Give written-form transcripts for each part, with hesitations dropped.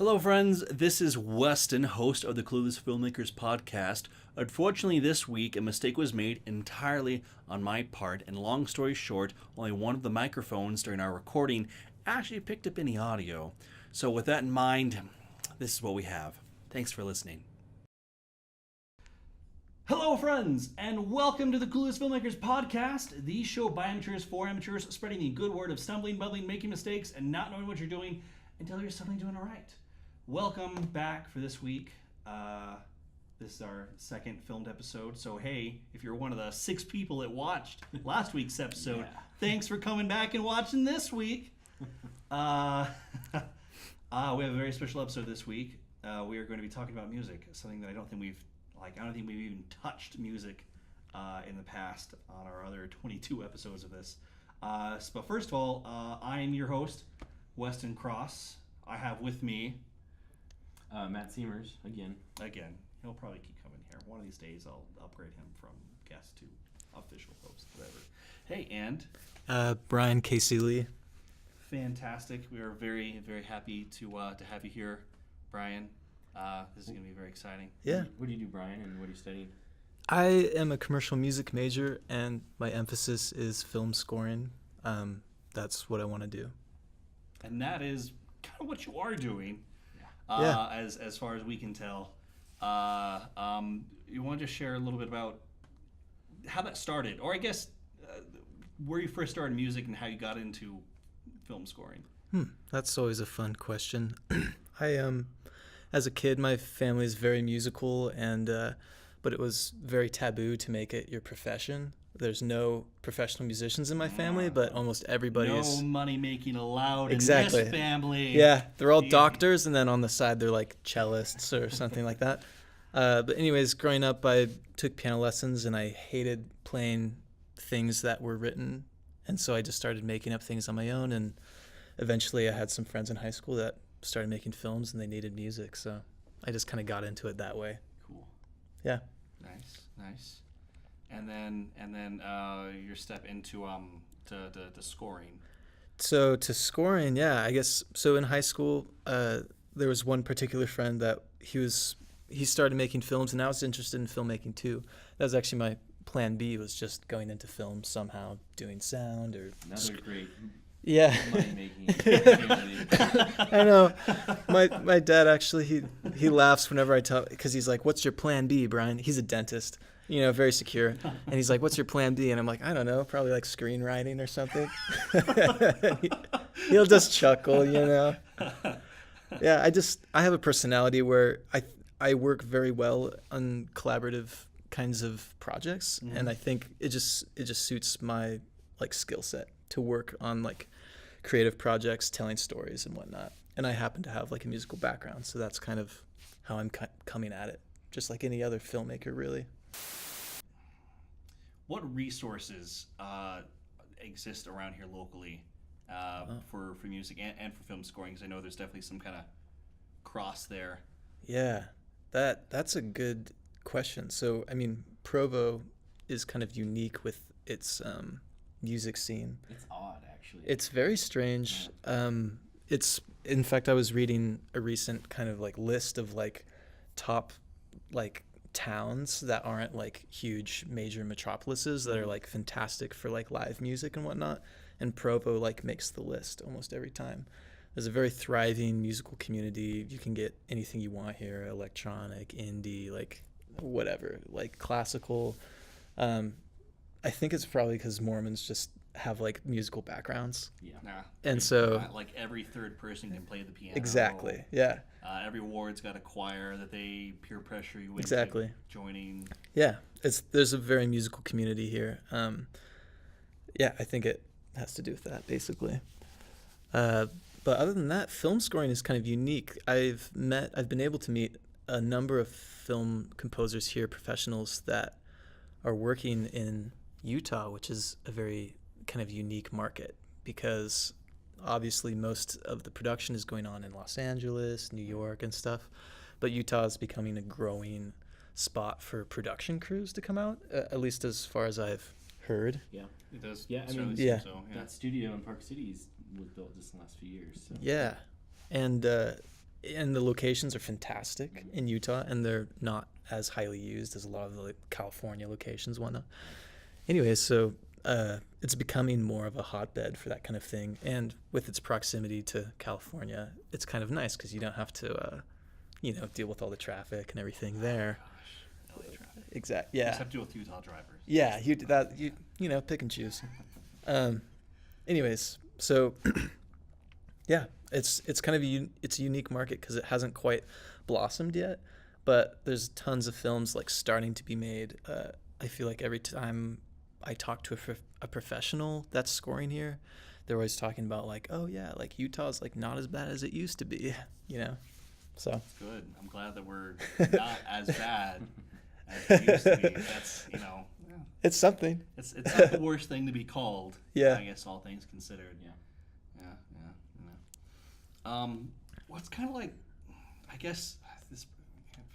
Hello, friends. This is Weston, host of the Clueless Filmmakers podcast. Unfortunately, this week a mistake was made entirely on my part, and long story short, only one of the microphones during our recording actually picked up any audio. So, with that in mind, this is what we have. Thanks for listening. Hello, friends, and welcome to the Clueless Filmmakers podcast, the show by amateurs for amateurs, spreading the good word of stumbling, bubbling, making mistakes, and not knowing what you're doing until you're suddenly doing it right. Welcome back for this week. This is our second filmed episode. So, hey, if you're one of the 6 people that watched last week's episode, Thanks for coming back and watching this week. We have a very special episode this week. We are going to be talking about music, something that I don't think we've even touched music in the past on our other 22 episodes of this. But first of all, I am your host, Weston Cross. I have with me Matt Seamers, again. He'll probably keep coming here. One of these days I'll upgrade him from guest to official host, whatever. Hey, and Brian Casey Lee. Fantastic. We are very, very happy to have you here, Brian. This is going to be very exciting. Yeah. What do you do, Brian, and what are you studying? I am a commercial music major, and my emphasis is film scoring. That's what I want to do. And that is kind of what you are doing. As far as we can tell. You want to just share a little bit about how that started, or I guess where you first started music and how you got into film scoring? That's always a fun question. As a kid, my family is very musical, but it was very taboo to make it your profession. There's no professional musicians in my family, but almost everybody is. No money making allowed Exactly. in this family. Yeah, they're all doctors, and then on the side they're like cellists or something like that. But anyways, growing up, I took piano lessons, and I hated playing things that were written, and so I just started making up things on my own. And eventually, I had some friends in high school that started making films, and they needed music, so I just kind of got into it that way. Cool. Yeah. Nice. And then your step into to scoring. So to scoring, yeah, I guess. So in high school, there was one particular friend that he started making films, and I was interested in filmmaking too. That was actually my plan B, was just going into film somehow, doing sound or. Another great Yeah. money-making. I know. My dad actually he laughs whenever I tell, because he's like, "What's your plan B, Brian?" He's a dentist, very secure, and he's like, "What's your plan B?" And I'm like, "I don't know, probably like screenwriting or something." He'll just chuckle, Yeah, I have a personality where I work very well on collaborative kinds of projects, and I think it just suits my skill set to work on creative projects, telling stories and whatnot. And I happen to have a musical background, so that's kind of how I'm coming at it, just like any other filmmaker, really. What resources exist around here locally for music and for film scoring? Because I know there's definitely some kind of cross there. Yeah, that's a good question. So, Provo is kind of unique with its music scene. It's odd, actually. It's very strange. Yeah. In fact, I was reading a recent kind of list of top towns that aren't huge major metropolises that are fantastic for live music and whatnot, and Provo makes the list almost every time. There's a very thriving musical community. You can get anything you want here: electronic, indie, whatever, classical. I think it's probably because Mormons just have musical backgrounds. Yeah. And so every third person can play the piano. Exactly. Yeah. Every ward's got a choir that they peer pressure you into exactly joining. Yeah. There's a very musical community here. I think it has to do with that basically. But other than that, film scoring is kind of unique. I've been able to meet a number of film composers here, professionals that are working in Utah, which is a very kind of unique market, because obviously most of the production is going on in Los Angeles, New York and stuff, but Utah is becoming a growing spot for production crews to come out, at least as far as I've heard. Yeah, it does. Yeah, that studio in Park City was built just in the last few years. So. Yeah, and and the locations are fantastic in Utah, and they're not as highly used as a lot of the California locations, whatnot. Anyway, so it's becoming more of a hotbed for that kind of thing, and with its proximity to California, it's kind of nice because you don't have to, deal with all the traffic and everything there. Gosh, LA traffic. Exactly. Yeah. Except with Utah drivers. Yeah, pick and choose. Anyways, so yeah, it's kind of it's a unique market because it hasn't quite blossomed yet, but there's tons of films like starting to be made. I feel like every time I talk to a professional that's scoring here, they're always talking about like, oh yeah, like Utah's like not as bad as it used to be, So That's good. I'm glad that we're not as bad as it used to be. That's it's something. It's not the worst thing to be called. Yeah. I guess all things considered. Yeah. What's kind of like, I guess this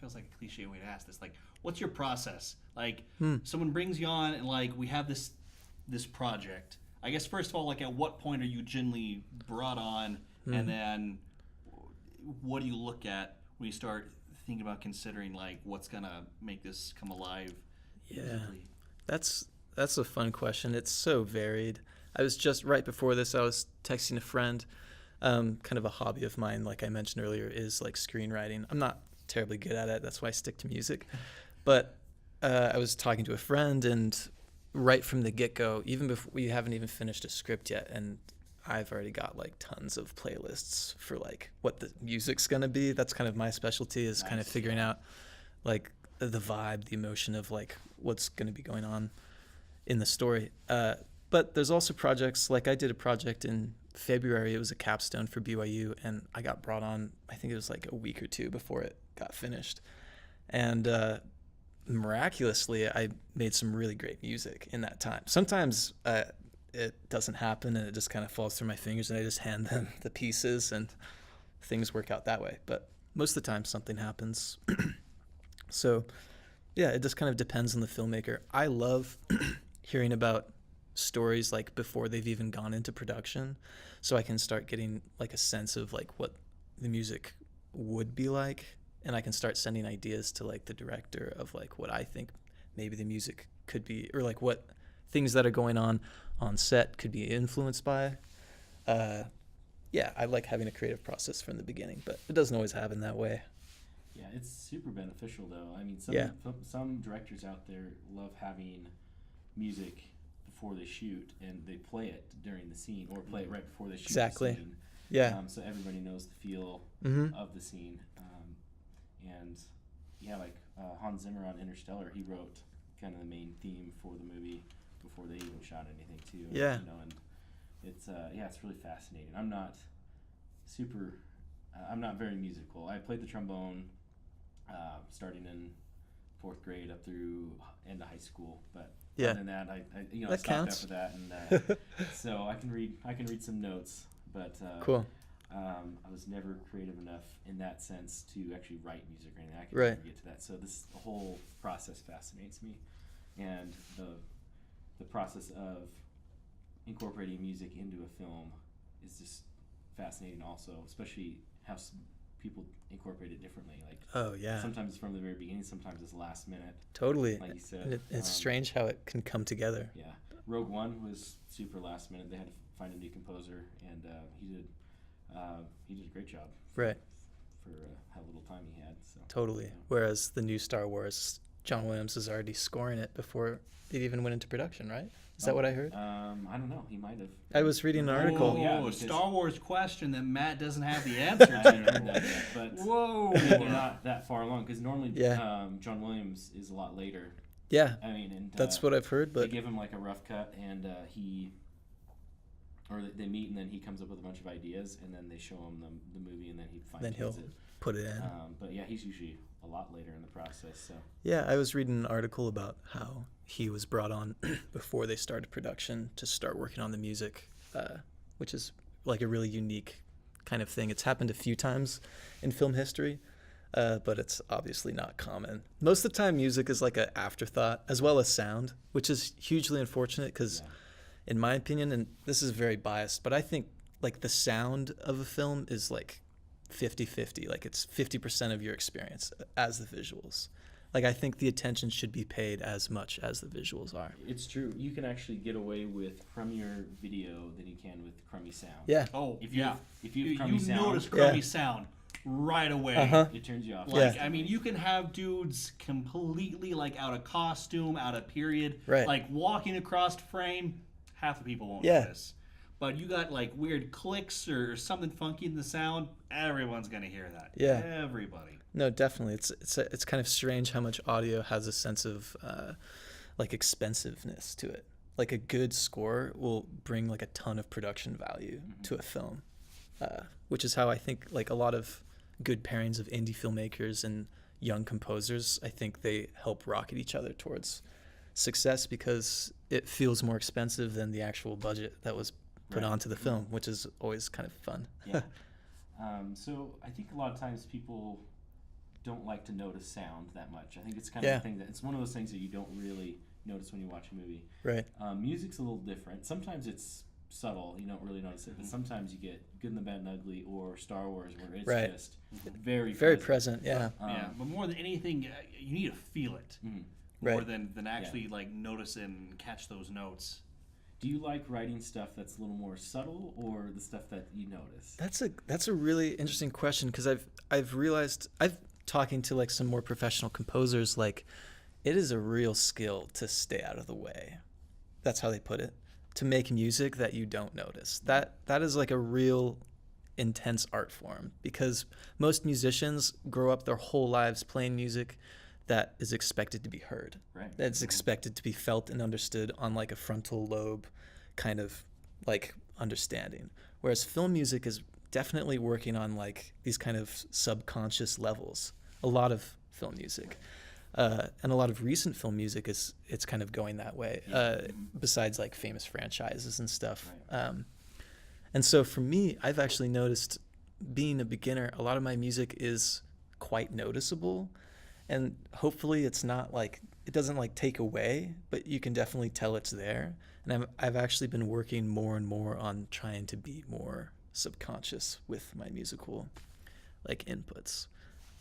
feels like a cliche way to ask this. Like, what's your process? Like, someone brings you on and like we have this project. I guess first of all, like, at what point are you generally brought on, and then what do you look at when you start thinking about considering like what's gonna make this come alive? Yeah. musically? That's a fun question. It's so varied. I was just right before this, I was texting a friend. Kind of a hobby of mine, like I mentioned earlier, is like screenwriting. I'm not terribly good at it. That's why I stick to music. But I was talking to a friend, and right from the get-go, even before we haven't even finished a script yet, and I've already got like tons of playlists for like what the music's gonna be. That's kind of my specialty, is kind of figuring out like the vibe, the emotion of like what's gonna be going on in the story. But there's also projects, like I did a project in February. It was a capstone for BYU, and I got brought on, I think it was like a week or two before it got finished. And miraculously, I made some really great music in that time. Sometimes it doesn't happen, and it just kind of falls through my fingers, and I just hand them the pieces, and things work out that way. But most of the time, something happens. So, yeah, it just kind of depends on the filmmaker. I love hearing about stories like before they've even gone into production, so I can start getting like a sense of like what the music would be like, and I can start sending ideas to like the director of like what I think maybe the music could be, or like what things that are going on set could be influenced by. Yeah, I like having a creative process from the beginning, but it doesn't always happen that way. Yeah, it's super beneficial though. I mean, some directors out there love having music before they shoot, and they play it during the scene, or play it right before they shoot Exactly. the scene. Yeah. So everybody knows the feel of the scene. And yeah, like Hans Zimmer on Interstellar, he wrote kind of the main theme for the movie before they even shot anything too. Yeah. And it's it's really fascinating. I'm not very musical. I played the trombone starting in 4th grade up through end of high school, but Yeah. other than that, I That stopped counts. after that, and so I can read some notes, but Cool. I was never creative enough in that sense to actually write music or anything. I could Right. never get to that. So this whole process fascinates me, and the process of incorporating music into a film is just fascinating. Also, especially how people incorporate it differently. Like, Oh yeah, sometimes it's from the very beginning, sometimes it's last minute. totally. Like you said, And it's strange how it can come together. Yeah, Rogue One was super last minute. They had to find a new composer, and he did a great job. Right. For how little time he had. So Totally. yeah. Whereas the new Star Wars, John Williams is already scoring it before it even went into production, right? Is that what I heard? I don't know. He might have. I was reading an article. Whoa, Yeah, because- Star Wars question that Matt doesn't have the answer I haven't heard to. that yet, but Whoa. they're not that far along, because normally Yeah. John Williams is a lot later. Yeah, I mean, and that's what I've heard. they But give him like a rough cut, and they meet, and then he comes up with a bunch of ideas, and then they show him the movie, and then he then he'll fine-tunes it. put it in. But yeah, he's usually a lot later in the process. So Yeah, I was reading an article about how he was brought on before they started production to start working on the music, which is like a really unique kind of thing. It's happened a few times in film history, but it's obviously not common. Most of the time, music is like an afterthought, as well as sound, which is hugely unfortunate because, in my opinion, and this is very biased, but I think like the sound of a film is like 50-50. Like it's 50% of your experience as the visuals. Like I think the attention should be paid as much as the visuals are. It's true. You can actually get away with crummier video than you can with crummy sound. Yeah. Oh, If you yeah. have, if you have crummy sound, notice crummy Yeah. sound right away. Uh-huh. it turns you off. Like, Yeah. I mean, you can have dudes completely like out of costume, out of period, Right. like walking across frame. Half the people won't Yeah. notice. But you got like weird clicks or something funky in the sound. Everyone's gonna hear that. Yeah. Everybody. No, definitely. It's kind of strange how much audio has a sense of like expensiveness to it. Like a good score will bring like a ton of production value to a film, which is how I think like a lot of good pairings of indie filmmakers and young composers, I think they help rocket each other towards success because it feels more expensive than the actual budget that was put Right. onto the film, which is always kind of fun. Yeah. So I think a lot of times people don't like to notice sound that much. I think it's kind of Yeah. a thing it's one of those things that you don't really notice when you watch a movie. Right. Music's a little different. Sometimes it's subtle, you don't really notice it, but sometimes you get Good and the Bad and Ugly or Star Wars where it's Right. just very Very present, yeah. Yeah, but more than anything, you need to feel it Mhm. more Right. than actually like notice and catch those notes. Do you like writing stuff that's a little more subtle or the stuff that you notice? That's a really interesting question because I've realized I've talking to like some more professional composers, like it is a real skill to stay out of the way. That's how they put it. To make music that you don't notice. That is like a real intense art form because most musicians grow up their whole lives playing music that is expected to be heard. Right. That's expected to be felt and understood on like a frontal lobe kind of like understanding. Whereas film music is definitely working on like these kind of subconscious levels. A lot of film music. And a lot of recent film music it's kind of going that way, besides like famous franchises and stuff. Right. And so for me, I've actually noticed being a beginner, a lot of my music is quite noticeable. And hopefully it's not like, it doesn't like take away, but you can definitely tell it's there. And I've actually been working more and more on trying to be more subconscious with my musical like inputs.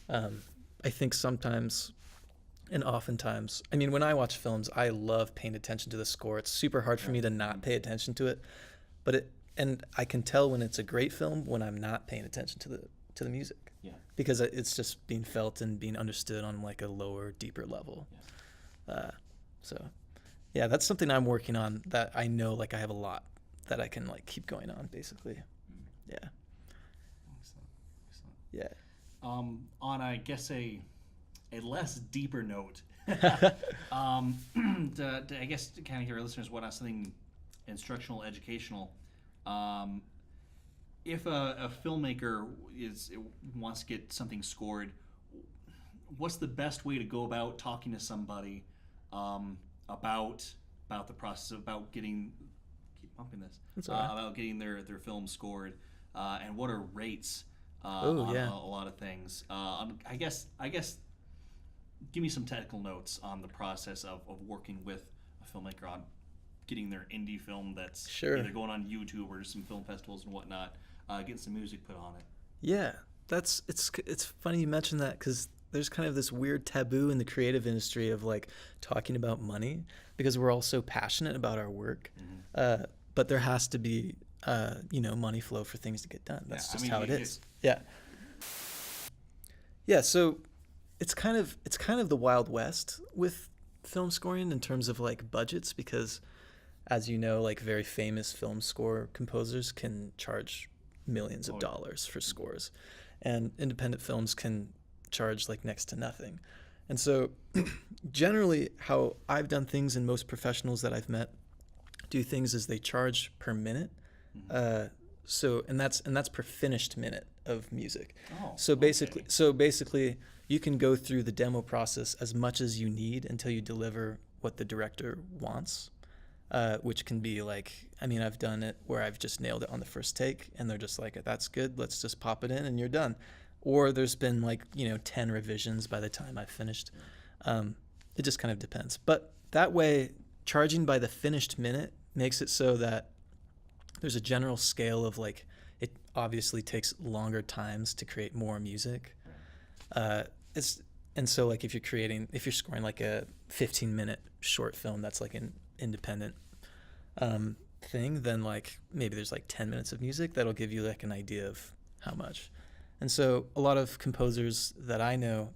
I think sometimes and oftentimes, I mean, when I watch films, I love paying attention to the score. It's super hard for me to not pay attention to it, and I can tell when it's a great film when I'm not paying attention to the music. Yeah. Because it's just being felt and being understood on like a lower, deeper level. Yeah. So, yeah, that's something I'm working on that I know like I have a lot that I can like keep going on, basically. Yeah. Excellent. Yeah. On I guess a less deeper note, I guess to kind of hear our listeners what something instructional, educational. If a filmmaker wants to get something scored, what's the best way to go about talking to somebody about the process about getting about getting their film scored, and what are rates on a lot of things? I guess give me some technical notes on the process of working with a filmmaker on getting their indie film that's either going on YouTube or some film festivals and whatnot, getting some music put on it. Yeah, it's funny you mentioned that because there's kind of this weird taboo in the creative industry of like talking about money because we're all so passionate about our work, but there has to be money flow for things to get done. That's just how it is. Yeah. Yeah. So it's kind of the Wild West with film scoring in terms of like budgets because, as you know, like very famous film score composers can charge millions of dollars for scores, and independent films can charge like next to nothing. And so generally how I've done things and most professionals that I've met do things is they charge per minute. So that's per finished minute of music. So basically you can go through the demo process as much as you need until you deliver what the director wants, which can be like, I mean, I've done it where I've just nailed it on the first take and they're just like, that's good, let's just pop it in and you're done. Or there's been like, 10 revisions by the time I've finished. It just kind of depends. But that way, charging by the finished minute makes it so that there's a general scale of like, obviously takes longer times to create more music. Right. So like if you're scoring like a 15-minute short film that's like an independent thing, then like maybe there's like 10 minutes of music that'll give you like an idea of how much. And so a lot of composers that I know,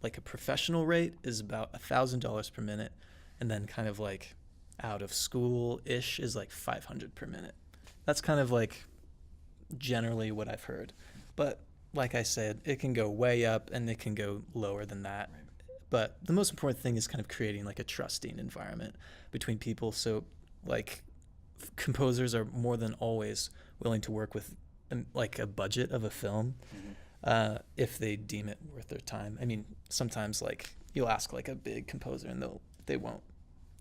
like a professional rate is about $1,000 per minute, and then kind of like out of school-ish is like $500 per minute. That's kind of like generally what I've heard. But like I said, it can go way up and it can go lower than that. Right. But the most important thing is kind of creating like a trusting environment between people. So like composers are more than always willing to work with like a budget of a film if they deem it worth their time. I mean, sometimes like you'll ask like a big composer and they won't.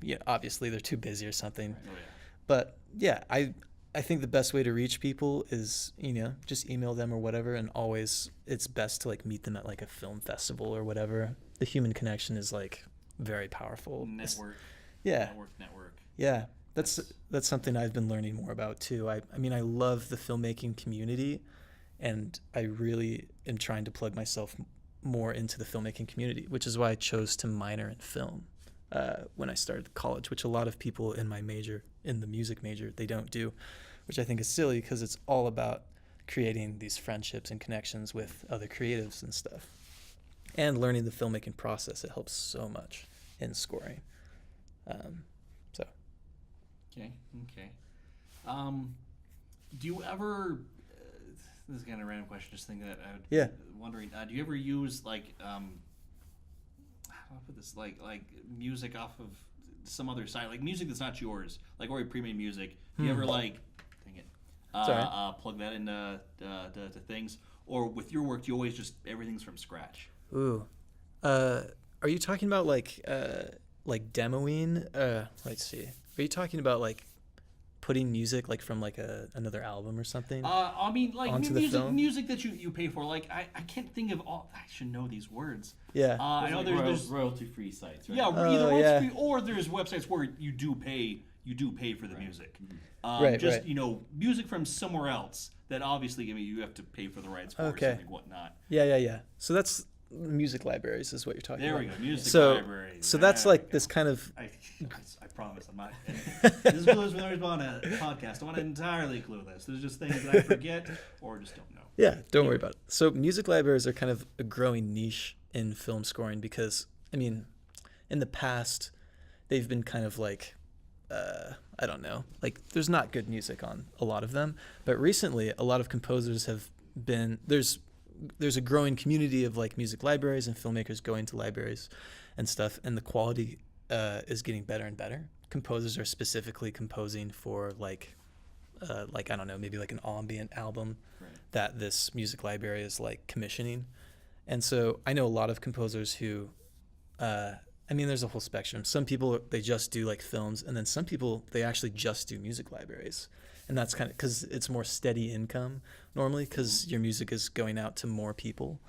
Yeah, obviously they're too busy or something. Right. Oh, yeah. But yeah, I think the best way to reach people is, just email them or whatever, and always it's best to like meet them at like a film festival or whatever. The human connection is like very powerful. Network. Yeah. Network. Yeah. That's something I've been learning more about too. I mean, I love the filmmaking community, and I really am trying to plug myself more into the filmmaking community, which is why I chose to minor in film when I started college, which a lot of people in my major, in the music major, they don't do, which I think is silly because it's all about creating these friendships and connections with other creatives and stuff, and learning the filmmaking process. It helps so much in scoring. Okay. Do you ever? This is kind of a random question. Just thinking that I would. Yeah. Wondering. Do you ever use like how do I put this? Like music off of some other site, like music that's not yours, like already pre-made music. Do you ever like? Dang it. Plug that into to things, or with your work, do you always just everything's from scratch? Ooh. Are you talking about like demoing? Let's see. Are you talking about like putting music like from like another album or something? I mean, like onto the film? music that you pay for. Like I can't think of all. I should know these words. Yeah. I know like there's royalty-free sites, right? yeah, Oh, either yeah. royalty-free or there's websites where you do pay for the music. Right, just right. Music from somewhere else that obviously you have to pay for the rights for Okay. or something whatnot. Yeah. So that's music libraries is what you're talking There about. we go, music So libraries. that's There like we this go. kind of I promise I'm not. This is Clueless Filmmakers on a podcast. I'm not entirely clueless. There's just things that I forget or just don't know. Yeah, don't worry about it. So music libraries are kind of a growing niche in film scoring because, I mean, in the past, they've been kind of like, I don't know, like there's not good music on a lot of them. But recently, a lot of composers have been, there's a growing community of like music libraries and filmmakers going to libraries and stuff, and the quality is getting better and better. Composers are specifically composing for like I don't know, maybe like an ambient album Right. that this music library is like commissioning. And so I know a lot of composers who, there's a whole spectrum. Some people, they just do like films, and then some people, they actually just do music libraries. And that's kind of because it's more steady income normally because your music is going out to more people.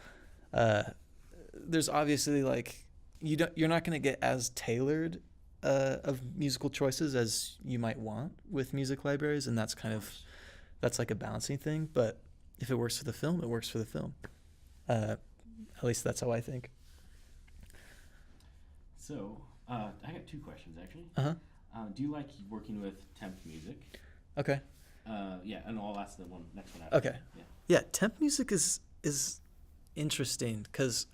There's obviously like, you're not going to get as tailored of musical choices as you might want with music libraries, and that's like a balancing thing. But if it works for the film, it works for the film. At least that's how I think. So, I got two questions actually. Do you like working with temp music? Okay. Yeah, and I'll ask the next one after. Okay. Yeah. Yeah, temp music is interesting because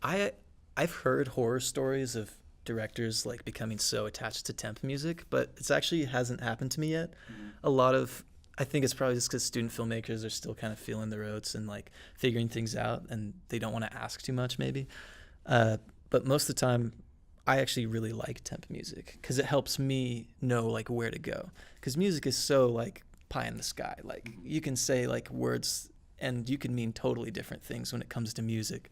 I've heard horror stories of directors like becoming so attached to temp music, but it's actually hasn't happened to me yet. Mm-hmm. I think it's probably just because student filmmakers are still kind of feeling the ropes and like figuring things out, and they don't want to ask too much maybe. But most of the time, I actually really like temp music because it helps me know like where to go. Because music is so like pie in the sky. Like you can say like words and you can mean totally different things when it comes to music.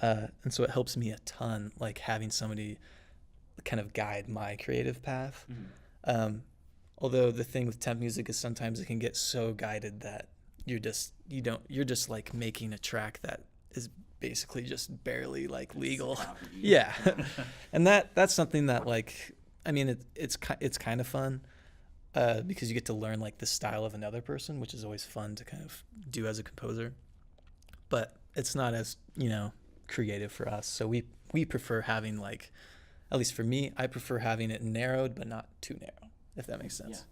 And so it helps me a ton, like having somebody kind of guide my creative path. Although the thing with temp music is sometimes it can get so guided that you're just like making a track that is basically just barely like legal. Yeah. And that's something that like, I mean, it's kind of fun. because you get to learn like the style of another person, which is always fun to kind of do as a composer. But it's not as, creative for us. So we prefer having like, at least for me, I prefer having it narrowed but not too narrow, if that makes sense.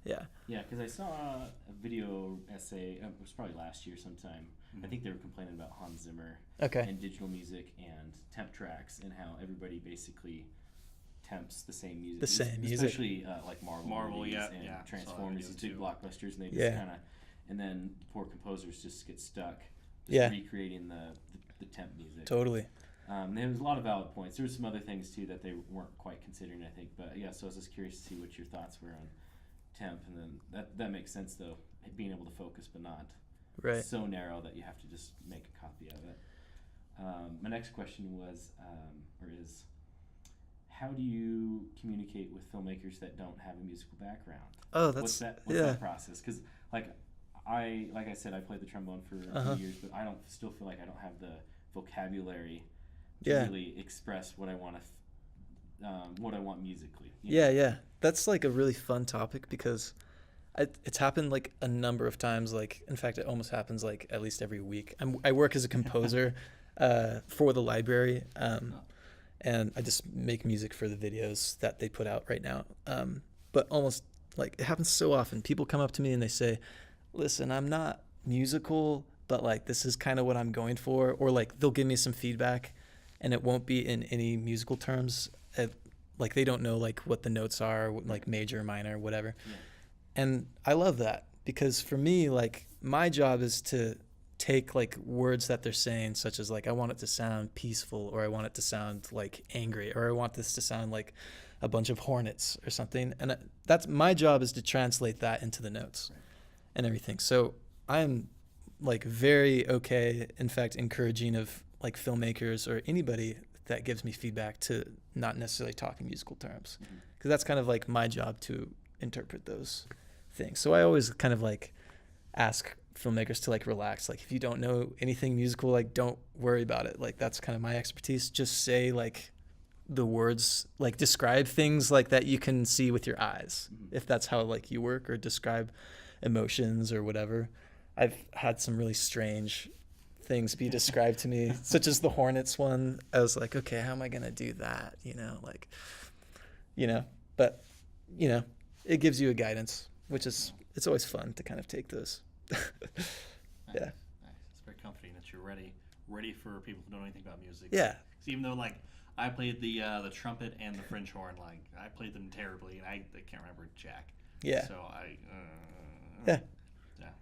Yeah. Yeah, because I saw a video essay, it was probably last year sometime. I think they were complaining about Hans Zimmer and digital music and temp tracks and how everybody basically temps the same music. Especially like Marvel movies and Transformers, these big blockbusters, and they just kind of, and then poor composers just get stuck just recreating the temp music. Totally. There was a lot of valid points. There were some other things too that they weren't quite considering, I think. But yeah, so I was just curious to see what your thoughts were on temp, and then that makes sense though, being able to focus but not so narrow that you have to just make a copy of it. My next question was, is, how do you communicate with filmmakers that don't have a musical background? Oh, what's that process? Because like I said, I played the trombone for a few years, but I still feel like I don't have the vocabulary to really express what I want what I want musically. Yeah. That's like a really fun topic because it's happened like a number of times. Like, in fact, it almost happens like at least every week. I work as a composer for the library, and I just make music for the videos that they put out right now. But almost like it happens so often. People come up to me and they say, "Listen, I'm not musical, but like this is kind of what I'm going for," or like they'll give me some feedback, and it won't be in any musical terms. Like they don't know like what the notes are, like major, minor, whatever. Yeah. And I love that because for me, like my job is to take like words that they're saying, such as like I want it to sound peaceful, or I want it to sound like angry, or I want this to sound like a bunch of hornets or something. And that's my job, is to translate that into the notes and everything. So I'm like very okay, in fact, encouraging of like filmmakers or anybody that gives me feedback to not necessarily talk in musical terms, because that's kind of like my job to interpret those things. So I always kind of like ask filmmakers to like relax. Like if you don't know anything musical, like don't worry about it. Like that's kind of my expertise. Just say like the words, like describe things like that you can see with your eyes, if that's how like you work, or describe emotions or whatever. I've had some really strange things be described to me, such as the Hornets one. I was like, okay, how am I gonna do that? But it gives you a guidance, which is, it's always fun to kind of take those. Nice. It's very comforting that you're ready for people who don't know anything about music. Yeah. Even though like I played the trumpet and the French horn, like I played them terribly, and I can't remember jack. Yeah. So Yeah.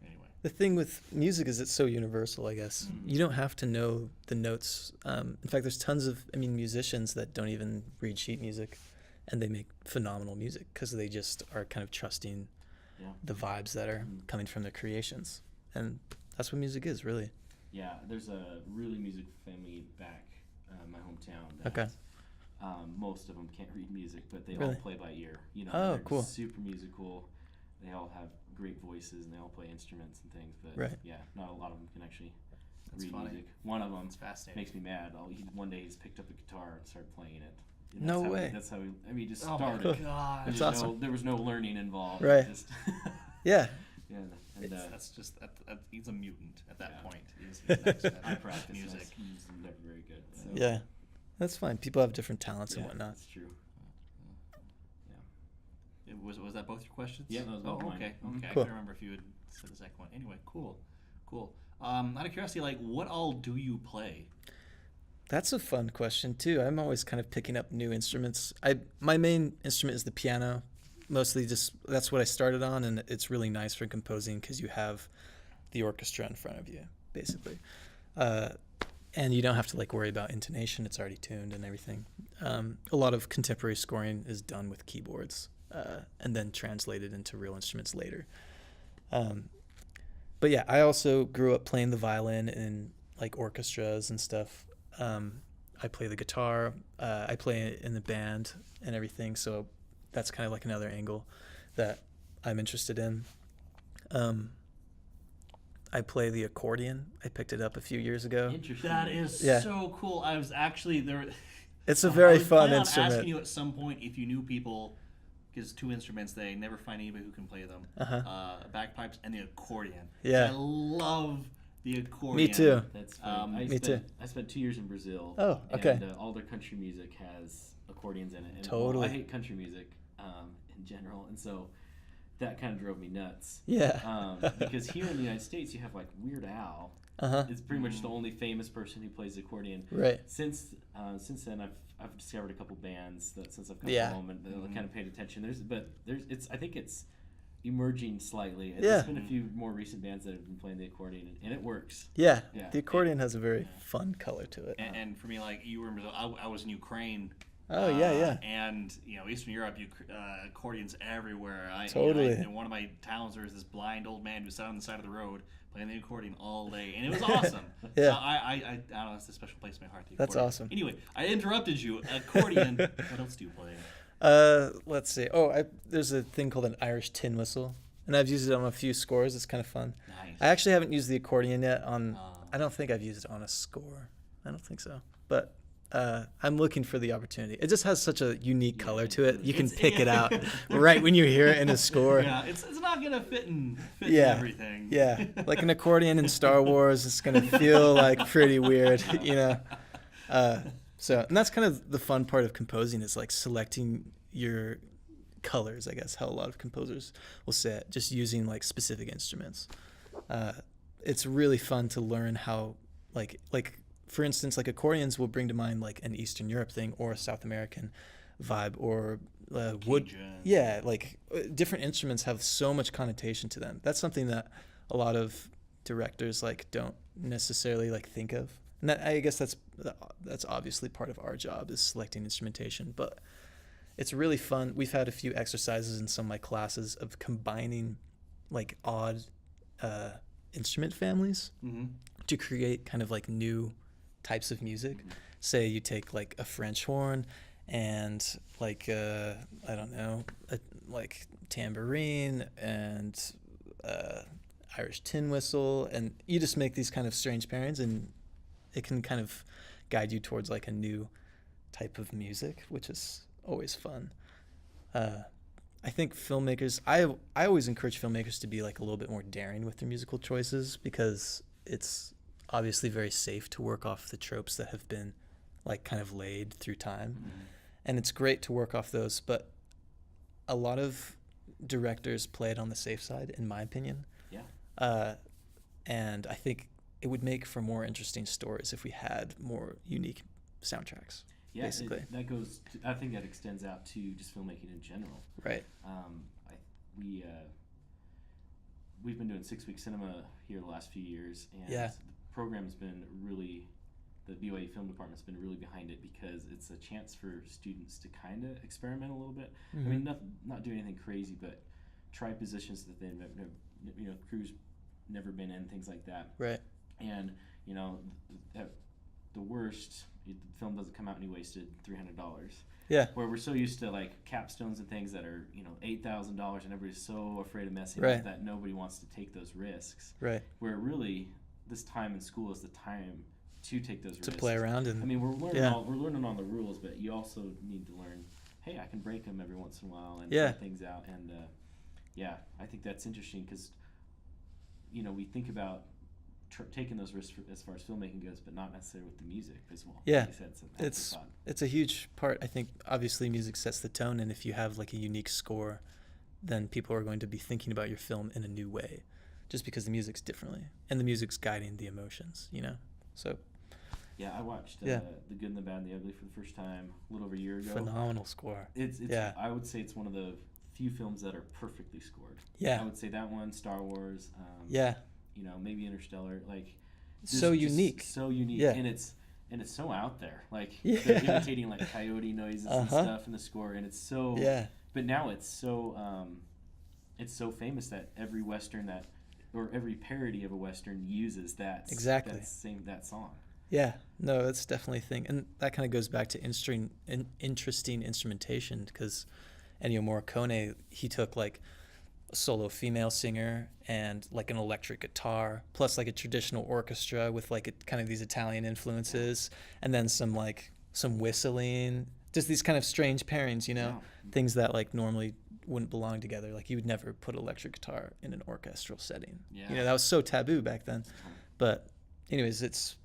Anyway. The thing with music is it's so universal, I guess. You don't have to know the notes. In fact, there's tons of, musicians that don't even read sheet music, and they make phenomenal music because they just are kind of trusting the vibes that are coming from their creations. And that's what music is, really. Yeah, there's a really musical family back in my hometown that most of them can't read music, but they all play by ear. They're cool. Super musical. They all have great voices, and they all play instruments and things, but not a lot of them can actually read music. One of them makes me mad. One day he's picked up a guitar and started playing it. No way. That's how he just started. Oh my God. That's awesome. There was no learning involved. Right. Yeah. And that's just he's a mutant at that point. He's I practice music. He's never very good. So. Yeah, that's fine. People have different talents and whatnot. That's true. Was that both your questions? Yeah, that was both mine. Okay. Cool. I can't remember if you had said the second one. Anyway, cool. Out of curiosity, like, what all do you play? That's a fun question too. I'm always kind of picking up new instruments. My main instrument is the piano. Mostly just that's what I started on, and it's really nice for composing because you have the orchestra in front of you, basically. And you don't have to like worry about intonation. It's already tuned and everything. A lot of contemporary scoring is done with keyboards. And then translated into real instruments later. But yeah, I also grew up playing the violin in like orchestras and stuff. I play the guitar. I play in the band and everything. So that's kind of like another angle that I'm interested in. I play the accordion. I picked it up a few years ago. Interesting. That is so cool. I was actually there. It's a very fun I was instrument. asking you at some point if you knew people gives two instruments. They never find anybody who can play them. Bagpipes and the accordion. Yeah. I love the accordion. Me too. That's funny. Me too. I spent 2 years in Brazil. Oh, okay. And all their country music has accordions in it. And Totally. I hate country music in general, and so that kind of drove me nuts. Yeah. Because here in the United States, you have like Weird Al. It's pretty much the only famous person who plays the accordion. Right. Since then, I've discovered a couple bands that since I've come Yeah. home and kind of paid attention. I think it's emerging slightly. Yeah. There's been a few more recent bands that have been playing the accordion, and it works. Yeah. Yeah. The accordion has a very fun color to it. And for me, like you were in Brazil, I was in Ukraine. Oh, yeah. And Eastern Europe, accordions everywhere. Totally. In one of my towns, there was this blind old man who sat on the side of the road playing the accordion all day, and it was awesome. Yeah. I don't know, it's a special place in my heart. The That's accordion. awesome. Anyway, I interrupted you. Accordion. What else do you play? Let's see. There's a thing called an Irish tin whistle, and I've used it on a few scores. It's kind of fun. Nice. I actually haven't used the accordion yet on. I don't think I've used it on a score. I don't think so. But I'm looking for the opportunity. It just has such a unique color to it. You can pick it out right when you hear it in a score. Yeah, it's not gonna fit in everything. Yeah, like an accordion in Star Wars, it's gonna feel like pretty weird, So, and that's kind of the fun part of composing is like selecting your colors. I guess how a lot of composers will say it, just using like specific instruments. It's really fun to learn how like. For instance, like accordions will bring to mind like an Eastern Europe thing or a South American vibe or wood. Cajun. Yeah, like different instruments have so much connotation to them. That's something that a lot of directors like don't necessarily like think of. And I guess that's obviously part of our job is selecting instrumentation. But it's really fun. We've had a few exercises in some of my classes of combining like odd instrument families to create kind of like new types of music. Say you take like a French horn and like I don't know, like tambourine and Irish tin whistle, and you just make these kind of strange pairings, and it can kind of guide you towards like a new type of music, which is always fun. I think filmmakers, I always encourage filmmakers to be like a little bit more daring with their musical choices, because it's obviously very safe to work off the tropes that have been like kind of laid through time. And it's great to work off those, but a lot of directors play it on the safe side, in my opinion. Yeah. And I think it would make for more interesting stories if we had more unique soundtracks. Yeah, basically. I think that extends out to just filmmaking in general. Right. We've been doing 6-week cinema here the last few years, and Yeah. the program's been really, the BYU film department's been really behind it, because it's a chance for students to kind of experiment a little bit. I mean, not do anything crazy, but try positions that they crew's never been in, things like that. Right. And the worst, the film doesn't come out and you wasted $300. Yeah. Where we're so used to like capstones and things that are $8,000, and everybody's so afraid of messing Right. up that nobody wants to take those risks. Right. Where really this time in school is the time to take those risks. To play around and I mean, we're learning yeah. we're learning all the rules, but you also need to learn. Hey, I can break them every once in a while and Yeah. try things out. And I think that's interesting, because we think about taking those risks as far as filmmaking goes, but not necessarily with the music as well. Yeah. Like you said, so that's fun. It's a huge part. I think obviously music sets the tone, and if you have like a unique score, then people are going to be thinking about your film in a new way, just because the music's differently, and the music's guiding the emotions. So. Yeah, I watched Yeah. The Good and the Bad and the Ugly for the first time a little over a year ago. Phenomenal score. It's Yeah. I would say it's one of the few films that are perfectly scored. Yeah. I would say that one, Star Wars. Yeah. Maybe Interstellar. Like, So unique. So unique. Yeah. And it's so out there. Like, Yeah. they're imitating like coyote noises and stuff in the score, and it's so. Yeah. But now it's so famous that every Western or every parody of a Western uses that. Exactly. That song. Yeah, no, that's definitely a thing. And that kind of goes back to interesting instrumentation, because Ennio Morricone, he took like a solo female singer and like an electric guitar, plus like a traditional orchestra with like kind of these Italian influences, and then some whistling, just these kind of strange pairings, Yeah. things that like normally wouldn't belong together. Like you would never put electric guitar in an orchestral setting. Yeah. That was so taboo back then. But anyways, it's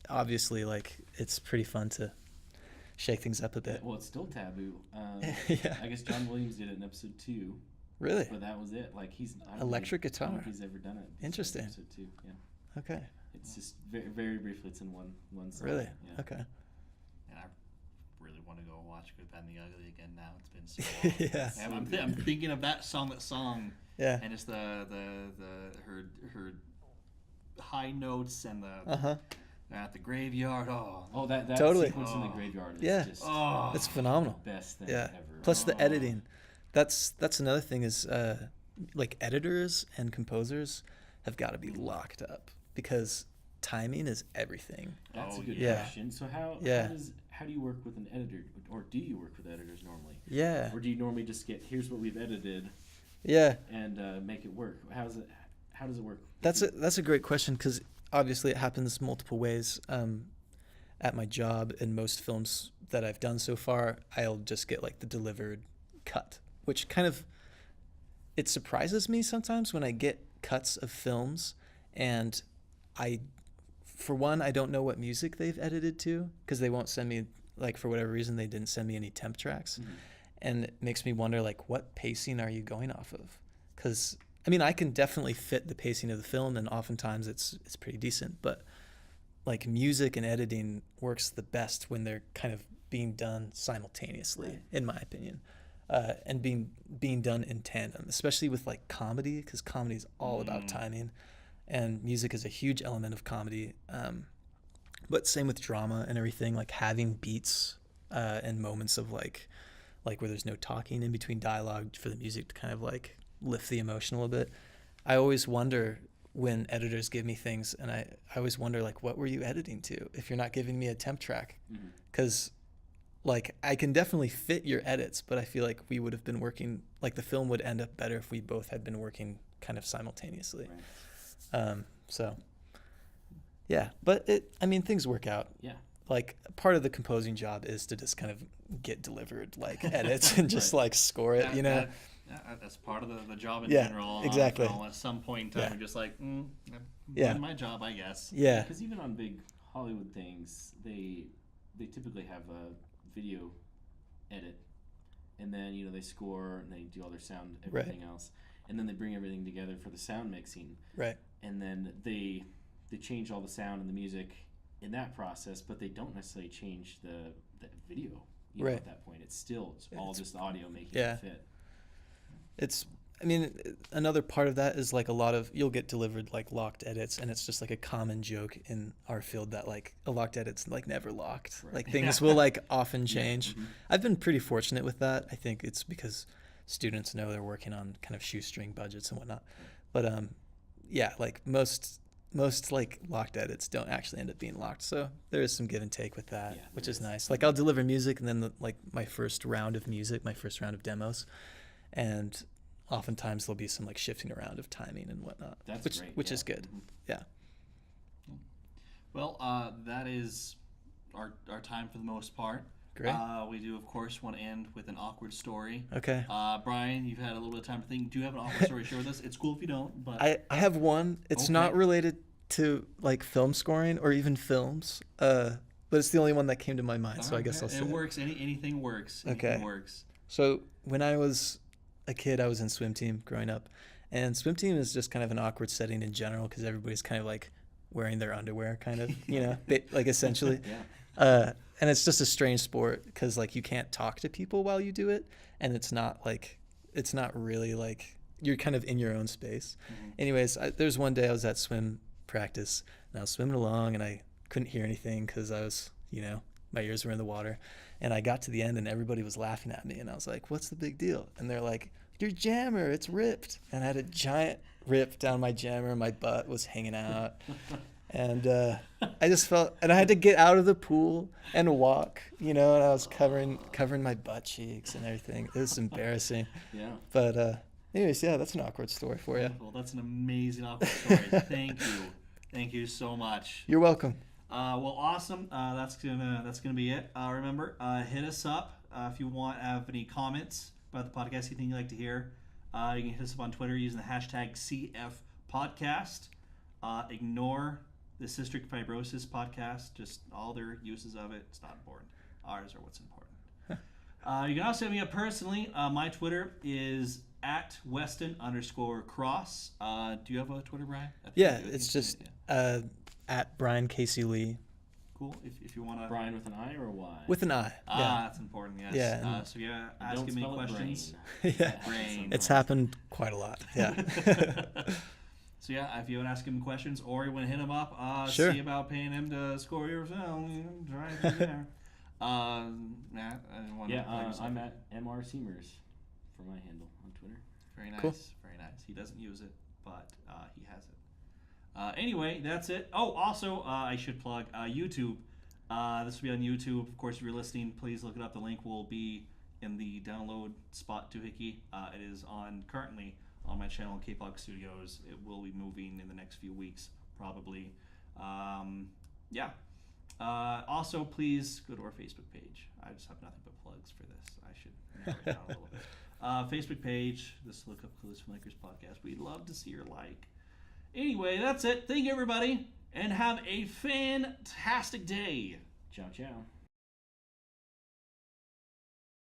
obviously like it's pretty fun to shake things up a bit. Well, it's still taboo. Yeah. I guess John Williams did it in episode 2. Really? But that was it. Like I don't Electric I don't know guitar. if he's ever done it. besides Interesting. Episode 2. Yeah. Okay. It's just very, very briefly. It's in one song. Really? Yeah. Okay. And I really want to go watch Good, Bad, and the Ugly again now. It's been so long. Yeah. And I'm thinking of that song. Yeah. And it's her high notes and the Uh-huh. at the graveyard. Oh, that Totally. sequence in the Oh. graveyard is Yeah. just It's phenomenal. the best thing Yeah. ever. Plus the Oh. editing. That's another thing is like editors and composers have got to be locked up because timing is everything. That's Oh, a good yeah. question. So how do you work with an editor, or do you work with editors normally? Yeah. Or do you normally just get, here's what we've edited Yeah. and make it work? How does it work? That's a great question because obviously it happens multiple ways. At my job in most films that I've done so far, I'll just get like the delivered cut, which kind of it surprises me sometimes when I get cuts of films and for one, I don't know what music they've edited to because they won't send me, like for whatever reason, they didn't send me any temp tracks. Mm-hmm. And it makes me wonder, like, what pacing are you going off of? Because, I mean, I can definitely fit the pacing of the film and oftentimes it's pretty decent, but like music and editing works the best when they're kind of being done simultaneously, Right. in my opinion. And being done in tandem, especially with like comedy, because comedy is all about timing, and music is a huge element of comedy. But same with drama and everything, like having beats and moments of like where there's no talking in between dialogue for the music to kind of like lift the emotion a little bit. I always wonder when editors give me things, and I always wonder like, what were you editing to if you're not giving me a temp track? Because like I can definitely fit your edits, but I feel like we would have been working, like the film would end up better if we both had been working kind of simultaneously. Right. So yeah, but things work out. Yeah. Like part of the composing job is to just kind of get delivered like edits and just like score it, That's part of the job in Yeah, general. exactly. At some point in time, Yeah. you're just like, Yeah. done my job, I guess. Yeah. Because even on big Hollywood things, they typically have a video edit, and then they score and they do all their sound, everything else, and then they bring everything together for the sound mixing. Right. And then they change all the sound and the music in that process, but they don't necessarily change the video. Right. At that point, it's all just audio making Yeah. it fit. Another part of that is like you'll get delivered like locked edits, and it's just like a common joke in our field that like a locked edit's like never locked. Right. Like things will like often change. Mhm. I've been pretty fortunate with that. I think it's because students know they're working on kind of shoestring budgets and whatnot. But like most like locked edits don't actually end up being locked. So there is some give and take with that, Yeah, which there is is. nice. Like I'll deliver music and then my first round of demos, and oftentimes there'll be some like shifting around of timing and whatnot, That's great. which yeah. is good. Mhm. Yeah. Well, that is our time for the most part. Great. We do, of course, want to end with an awkward story. Okay. Brian, you've had a little bit of time to think. Do you have an awkward story to share with us? It's cool if you don't, but I have one. It's Okay. not related to like film scoring or even films, but it's the only one that came to my mind, so I guess I'll say it it. works. Anything works. Anything Okay. works. So when I was a kid, I was in swim team growing up, and swim team is just kind of an awkward setting in general because everybody's kind of like wearing their underwear, kind of, like essentially. Yeah. And it's just a strange sport because like you can't talk to people while you do it, and it's not really like you're kind of in your own space. Mhm. Anyways, there's one day I was at swim practice and I was swimming along and I couldn't hear anything because I was, my ears were in the water, and I got to the end and everybody was laughing at me, and I was like, "What's the big deal?" And they're like, "Your jammer, it's ripped." And I had a giant rip down my jammer, my butt was hanging out. And I just felt, and I had to get out of the pool and walk, and I was covering my butt cheeks and everything. It was embarrassing. Yeah. But anyways, yeah, that's an awkward story for you. Well, that's an amazing awkward story. Thank you so much. You're welcome. Well, awesome. That's gonna be it. Remember, hit us up if you have any comments about the podcast, anything you'd like to hear. You can hit us up on Twitter using the hashtag CFPodcast. Ignore the cystic fibrosis podcast, just all their uses of it. It's not important. Ours are what's important. You can also hit me up personally. My Twitter is at Weston_Cross. Do you have a Twitter, Brian? Yeah, it's just at Brian Casey Lee. Cool. If you want to. Brian with an I or a Y? With an I. Yeah. That's important. Yes. Yeah. So yeah, And asking me don't spell it questions. Yeah. Brain. It's happened quite a lot. Yeah. So yeah, if you want to ask him questions or you want to hit him up, Sure. see about paying him to score your film, try it there. Matt, I didn't want to. I'm at MR Seamers for my handle on Twitter. Very nice. Cool. Very nice. He doesn't use it, but he has it. Anyway, that's it. Oh, also, I should plug YouTube. This will be on YouTube. Of course, if you're listening, please look it up. The link will be in the download spot doohickey. It is currently on my channel, K-Pog Studios. It will be moving in the next few weeks, probably. Yeah. Also, please go to our Facebook page. I just have nothing but plugs for this. I should narrow it down a little bit. Facebook page, just look up Clueless Filmmakers Podcast. We'd love to see your like. Anyway, that's it. Thank you, everybody, and have a fantastic day. Ciao, ciao.